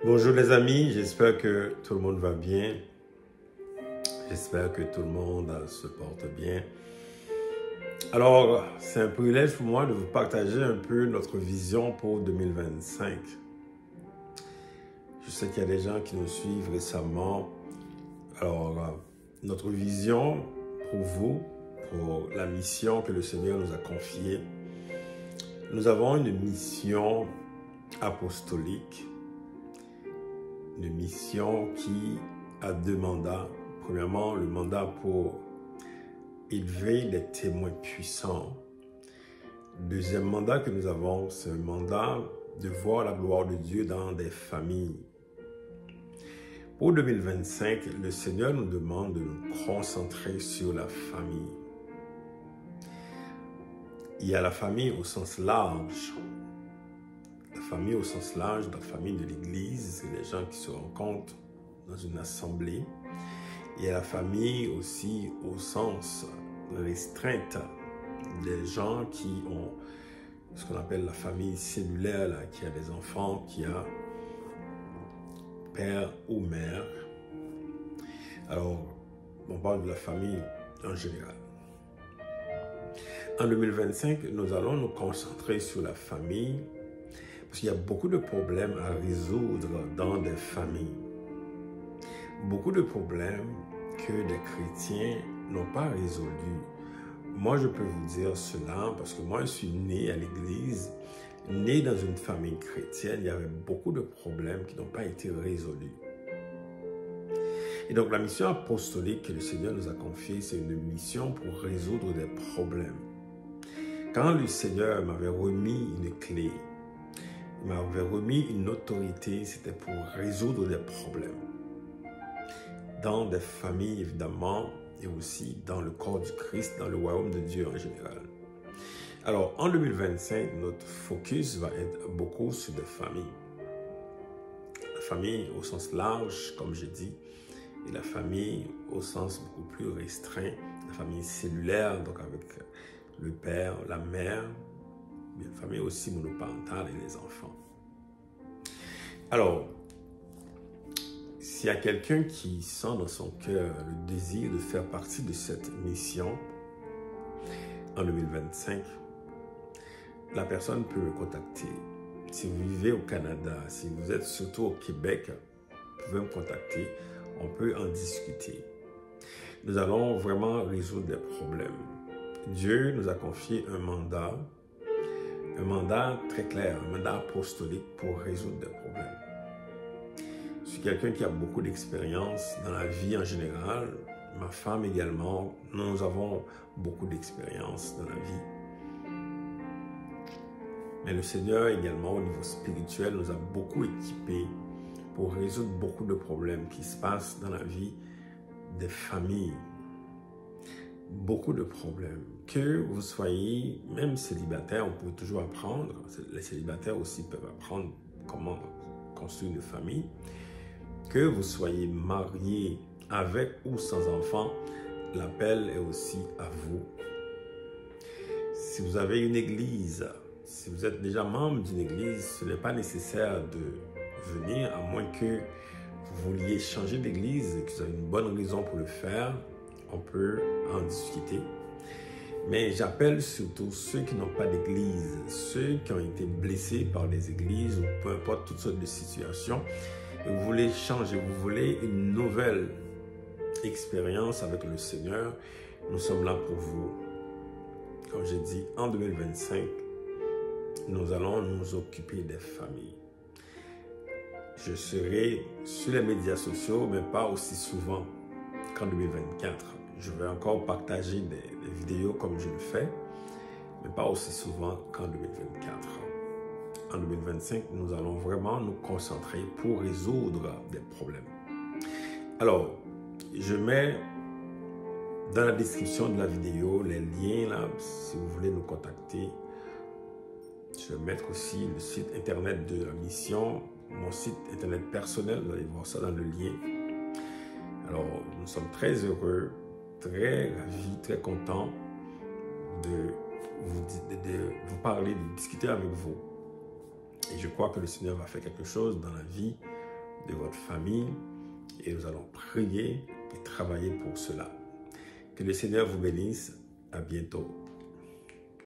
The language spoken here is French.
Bonjour les amis, j'espère que tout le monde va bien. J'espère que tout le monde se porte bien. Alors, c'est un privilège pour moi de vous partager un peu notre vision pour 2025. Je sais qu'il y a des gens qui nous suivent récemment. Alors, notre vision pour vous, pour la mission que le Seigneur nous a confiée, nous avons une mission apostolique, une mission qui a deux mandats. Premièrement, le mandat pour élever des témoins puissants. Deuxième mandat que nous avons, c'est un mandat de voir la gloire de Dieu dans des familles. Pour 2025, le Seigneur nous demande de nous concentrer sur la famille. Il y a la famille au sens large. La famille au sens large, la famille de l'Église, c'est les gens qui se rencontrent dans une assemblée. Il y a la famille aussi au sens restreinte, des gens qui ont ce qu'on appelle la famille cellulaire, là, qui a des enfants, qui a père ou mère. Alors, on parle de la famille en général. En 2025, nous allons nous concentrer sur la famille parce qu'il y a beaucoup de problèmes à résoudre dans des familles. Beaucoup de problèmes que des chrétiens n'ont pas résolus. Moi, je peux vous dire cela parce que moi, je suis né à l'église, né dans une famille chrétienne. Il y avait beaucoup de problèmes qui n'ont pas été résolus. Et donc, la mission apostolique que le Seigneur nous a confiée, c'est une mission pour résoudre des problèmes. Quand le Seigneur m'avait remis une clé, il m'avait remis une autorité, c'était pour résoudre des problèmes. Dans des familles, évidemment, et aussi dans le corps du Christ, dans le royaume de Dieu en général. Alors, en 2025, notre focus va être beaucoup sur des familles. La famille au sens large, comme je dis, et la famille au sens beaucoup plus restreint, la famille cellulaire, donc avec le père, la mère, la famille aussi monoparentale et les enfants. Alors, s'il y a quelqu'un qui sent dans son cœur le désir de faire partie de cette mission en 2025, la personne peut me contacter. Si vous vivez au Canada, si vous êtes surtout au Québec, vous pouvez me contacter. On peut en discuter. Nous allons vraiment résoudre des problèmes. Dieu nous a confié un mandat très clair, un mandat apostolique pour résoudre des problèmes. Je suis quelqu'un qui a beaucoup d'expérience dans la vie en général. Ma femme également, nous avons beaucoup d'expérience dans la vie. Mais le Seigneur également, au niveau spirituel, nous a beaucoup équipés pour résoudre beaucoup de problèmes qui se passent dans la vie des familles. Beaucoup de problèmes. Que vous soyez même célibataire, on peut toujours apprendre. Les célibataires aussi peuvent apprendre comment construire une famille. Que vous soyez marié avec ou sans enfant, l'appel est aussi à vous. Si vous avez une église, si vous êtes déjà membre d'une église, ce n'est pas nécessaire de venir, à moins que vous vouliez changer d'église et que vous avez une bonne raison pour le faire, on peut en discuter. Mais j'appelle surtout ceux qui n'ont pas d'église, ceux qui ont été blessés par des églises ou peu importe toutes sortes de situations, et vous voulez changer, vous voulez une nouvelle expérience avec le Seigneur, nous sommes là pour vous. Comme j'ai dit, en 2025, nous allons nous occuper des familles. Je serai sur les médias sociaux, mais pas aussi souvent qu'en 2024. Je vais encore partager des vidéos comme je le fais, mais pas aussi souvent qu'en 2024. En 2025, nous allons vraiment nous concentrer pour résoudre des problèmes. Alors, je mets dans la description de la vidéo les liens là, si vous voulez nous contacter. Je vais mettre aussi le site internet de la mission, mon site internet personnel, vous allez voir ça dans le lien. Alors, nous sommes très heureux, très ravis, très contents de vous parler, de discuter avec vous. Et je crois que le Seigneur va faire quelque chose dans la vie de votre famille et nous allons prier et travailler pour cela. Que le Seigneur vous bénisse. À bientôt.